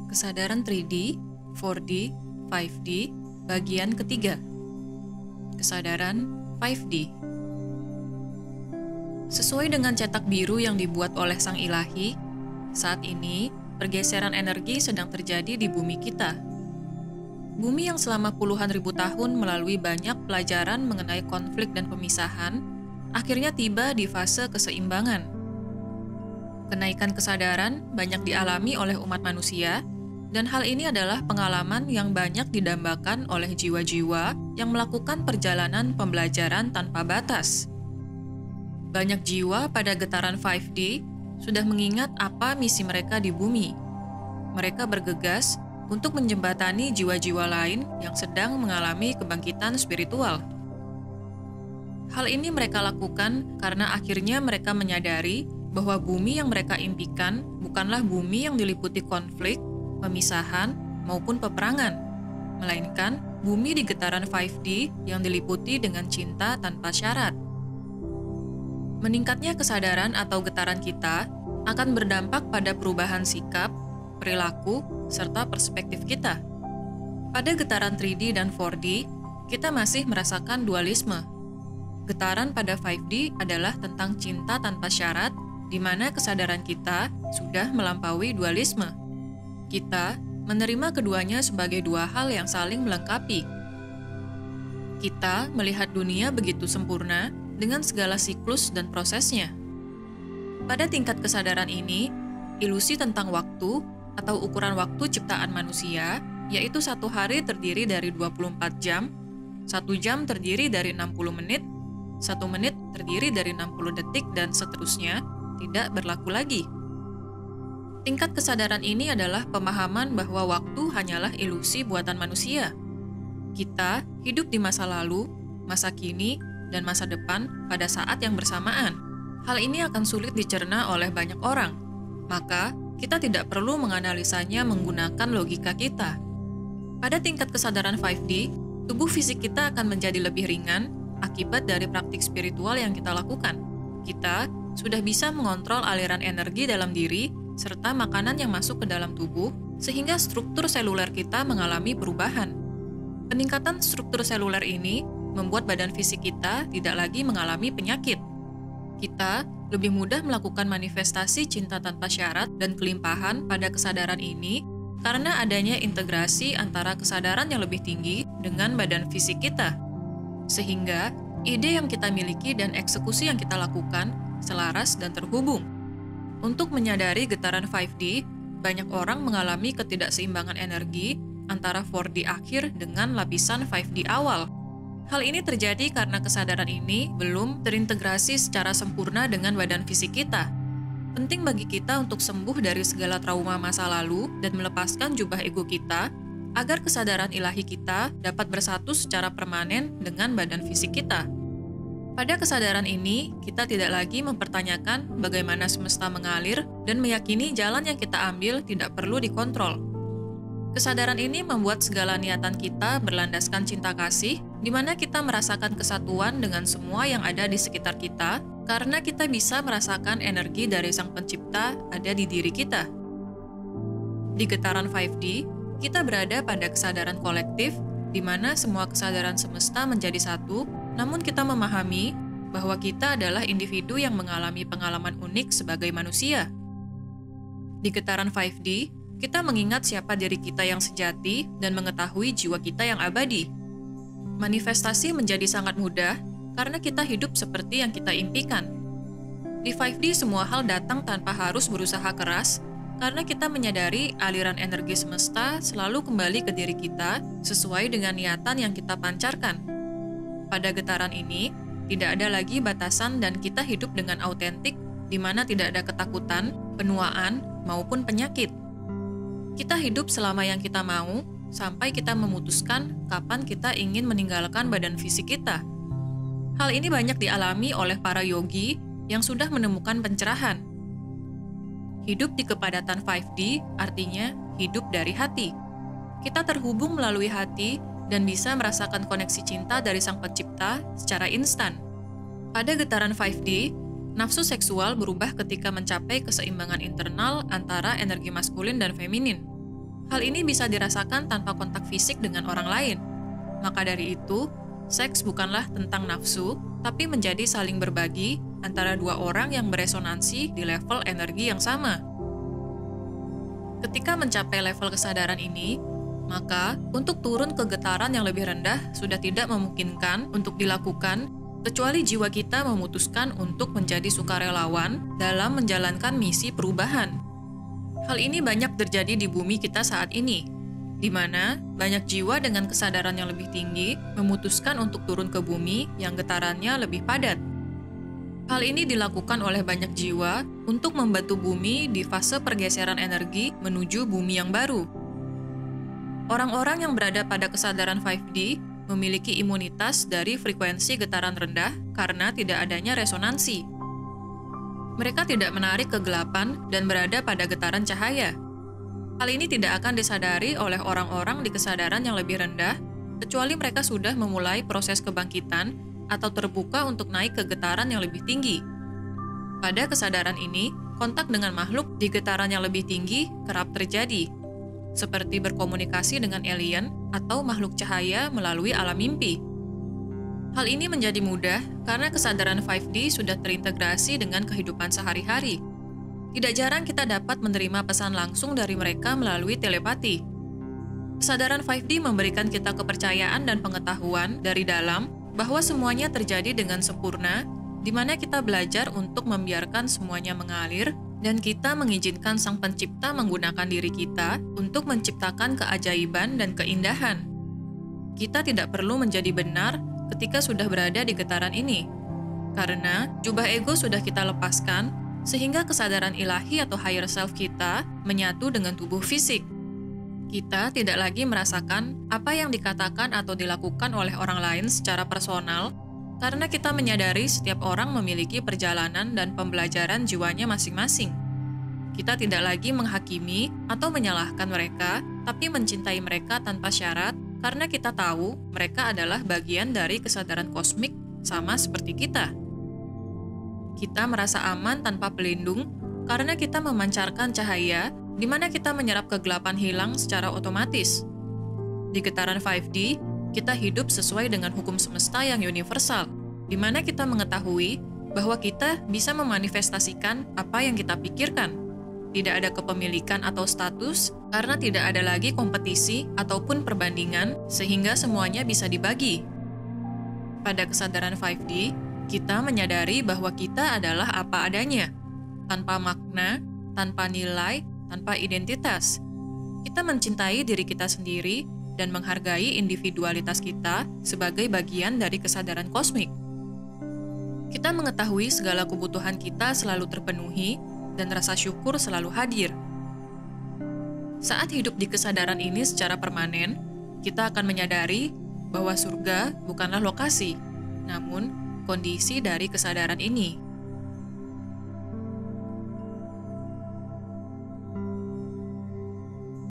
Kesadaran 3D, 4D, 5D, bagian ketiga. Kesadaran 5D. Sesuai dengan cetak biru yang dibuat oleh Sang Ilahi, saat ini pergeseran energi sedang terjadi di bumi kita. Bumi yang selama puluhan ribu tahun melalui banyak pelajaran mengenai konflik dan pemisahan, akhirnya tiba di fase keseimbangan. Kenaikan kesadaran banyak dialami oleh umat manusia, dan hal ini adalah pengalaman yang banyak didambakan oleh jiwa-jiwa yang melakukan perjalanan pembelajaran tanpa batas. Banyak jiwa pada getaran 5D sudah mengingat apa misi mereka di bumi. Mereka bergegas untuk menjembatani jiwa-jiwa lain yang sedang mengalami kebangkitan spiritual. Hal ini mereka lakukan karena akhirnya mereka menyadari bahwa bumi yang mereka impikan bukanlah bumi yang diliputi konflik, pemisahan, maupun peperangan, melainkan bumi di getaran 5D yang diliputi dengan cinta tanpa syarat. Meningkatnya kesadaran atau getaran kita akan berdampak pada perubahan sikap, perilaku, serta perspektif kita. Pada getaran 3D dan 4D, kita masih merasakan dualisme. Getaran pada 5D adalah tentang cinta tanpa syarat, di mana kesadaran kita sudah melampaui dualisme. Kita menerima keduanya sebagai dua hal yang saling melengkapi. Kita melihat dunia begitu sempurna dengan segala siklus dan prosesnya. Pada tingkat kesadaran ini, ilusi tentang waktu atau ukuran waktu ciptaan manusia, yaitu satu hari terdiri dari 24 jam, 1 jam terdiri dari 60 menit, 1 menit terdiri dari 60 detik, dan seterusnya, tidak berlaku lagi. Tingkat kesadaran ini adalah pemahaman bahwa waktu hanyalah ilusi buatan manusia. Kita hidup di masa lalu, masa kini, dan masa depan pada saat yang bersamaan. Hal ini akan sulit dicerna oleh banyak orang, maka kita tidak perlu menganalisanya menggunakan logika kita. Pada tingkat kesadaran 5D, tubuh fisik kita akan menjadi lebih ringan akibat dari praktik spiritual yang kita lakukan. Kita sudah bisa mengontrol aliran energi dalam diri serta makanan yang masuk ke dalam tubuh, sehingga struktur seluler kita mengalami perubahan. Peningkatan struktur seluler ini membuat badan fisik kita tidak lagi mengalami penyakit. Kita lebih mudah melakukan manifestasi cinta tanpa syarat dan kelimpahan pada kesadaran ini karena adanya integrasi antara kesadaran yang lebih tinggi dengan badan fisik kita. Sehingga ide yang kita miliki dan eksekusi yang kita lakukan selaras dan terhubung. Untuk menyadari getaran 5D, banyak orang mengalami ketidakseimbangan energi antara 4D akhir dengan lapisan 5D awal. Hal ini terjadi karena kesadaran ini belum terintegrasi secara sempurna dengan badan fisik kita. Penting bagi kita untuk sembuh dari segala trauma masa lalu dan melepaskan jubah ego kita, agar kesadaran ilahi kita dapat bersatu secara permanen dengan badan fisik kita. Pada kesadaran ini, kita tidak lagi mempertanyakan bagaimana semesta mengalir dan meyakini jalan yang kita ambil tidak perlu dikontrol. Kesadaran ini membuat segala niatan kita berlandaskan cinta kasih, di mana kita merasakan kesatuan dengan semua yang ada di sekitar kita, karena kita bisa merasakan energi dari Sang Pencipta ada di diri kita. Di getaran 5D, kita berada pada kesadaran kolektif, di mana semua kesadaran semesta menjadi satu, namun kita memahami bahwa kita adalah individu yang mengalami pengalaman unik sebagai manusia. Di getaran 5D, kita mengingat siapa diri kita yang sejati dan mengetahui jiwa kita yang abadi. Manifestasi menjadi sangat mudah karena kita hidup seperti yang kita impikan. Di 5D, semua hal datang tanpa harus berusaha keras karena kita menyadari aliran energi semesta selalu kembali ke diri kita sesuai dengan niatan yang kita pancarkan. Pada getaran ini, tidak ada lagi batasan dan kita hidup dengan autentik, di mana tidak ada ketakutan, penuaan, maupun penyakit. Kita hidup selama yang kita mau, sampai kita memutuskan kapan kita ingin meninggalkan badan fisik kita. Hal ini banyak dialami oleh para yogi yang sudah menemukan pencerahan. Hidup di kepadatan 5D artinya hidup dari hati. Kita terhubung melalui hati dan bisa merasakan koneksi cinta dari Sang Pencipta secara instan. Pada getaran 5D, nafsu seksual berubah ketika mencapai keseimbangan internal antara energi maskulin dan feminin. Hal ini bisa dirasakan tanpa kontak fisik dengan orang lain. Maka dari itu, seks bukanlah tentang nafsu, tapi menjadi saling berbagi antara dua orang yang beresonansi di level energi yang sama. Ketika mencapai level kesadaran ini, maka untuk turun ke getaran yang lebih rendah sudah tidak memungkinkan untuk dilakukan kecuali jiwa kita memutuskan untuk menjadi sukarelawan dalam menjalankan misi perubahan. Hal ini banyak terjadi di bumi kita saat ini, di mana banyak jiwa dengan kesadaran yang lebih tinggi memutuskan untuk turun ke bumi yang getarannya lebih padat. Hal ini dilakukan oleh banyak jiwa untuk membantu bumi di fase pergeseran energi menuju bumi yang baru. Orang-orang yang berada pada kesadaran 5D memiliki imunitas dari frekuensi getaran rendah karena tidak adanya resonansi. Mereka tidak menarik kegelapan dan berada pada getaran cahaya. Hal ini tidak akan disadari oleh orang-orang di kesadaran yang lebih rendah, kecuali mereka sudah memulai proses kebangkitan atau terbuka untuk naik ke getaran yang lebih tinggi. Pada kesadaran ini, kontak dengan makhluk di getaran yang lebih tinggi kerap terjadi, seperti berkomunikasi dengan alien atau makhluk cahaya melalui alam mimpi. Hal ini menjadi mudah karena kesadaran 5D sudah terintegrasi dengan kehidupan sehari-hari. Tidak jarang kita dapat menerima pesan langsung dari mereka melalui telepati. Kesadaran 5D memberikan kita kepercayaan dan pengetahuan dari dalam bahwa semuanya terjadi dengan sempurna, di mana kita belajar untuk membiarkan semuanya mengalir, dan kita mengizinkan Sang Pencipta menggunakan diri kita untuk menciptakan keajaiban dan keindahan. Kita tidak perlu menjadi benar ketika sudah berada di getaran ini, karena jubah ego sudah kita lepaskan, sehingga kesadaran ilahi atau higher self kita menyatu dengan tubuh fisik. Kita tidak lagi merasakan apa yang dikatakan atau dilakukan oleh orang lain secara personal, karena kita menyadari setiap orang memiliki perjalanan dan pembelajaran jiwanya masing-masing. Kita tidak lagi menghakimi atau menyalahkan mereka, tapi mencintai mereka tanpa syarat, karena kita tahu mereka adalah bagian dari kesadaran kosmik sama seperti kita. Kita merasa aman tanpa pelindung, karena kita memancarkan cahaya di mana kita menyerap kegelapan hilang secara otomatis. Di getaran 5D, kita hidup sesuai dengan hukum semesta yang universal, di mana kita mengetahui bahwa kita bisa memanifestasikan apa yang kita pikirkan. Tidak ada kepemilikan atau status, karena tidak ada lagi kompetisi ataupun perbandingan, sehingga semuanya bisa dibagi. Pada kesadaran 5D, kita menyadari bahwa kita adalah apa adanya, tanpa makna, tanpa nilai, tanpa identitas. Kita mencintai diri kita sendiri dan menghargai individualitas kita sebagai bagian dari kesadaran kosmik. Kita mengetahui segala kebutuhan kita selalu terpenuhi dan rasa syukur selalu hadir. Saat hidup di kesadaran ini secara permanen, kita akan menyadari bahwa surga bukanlah lokasi, namun kondisi dari kesadaran ini.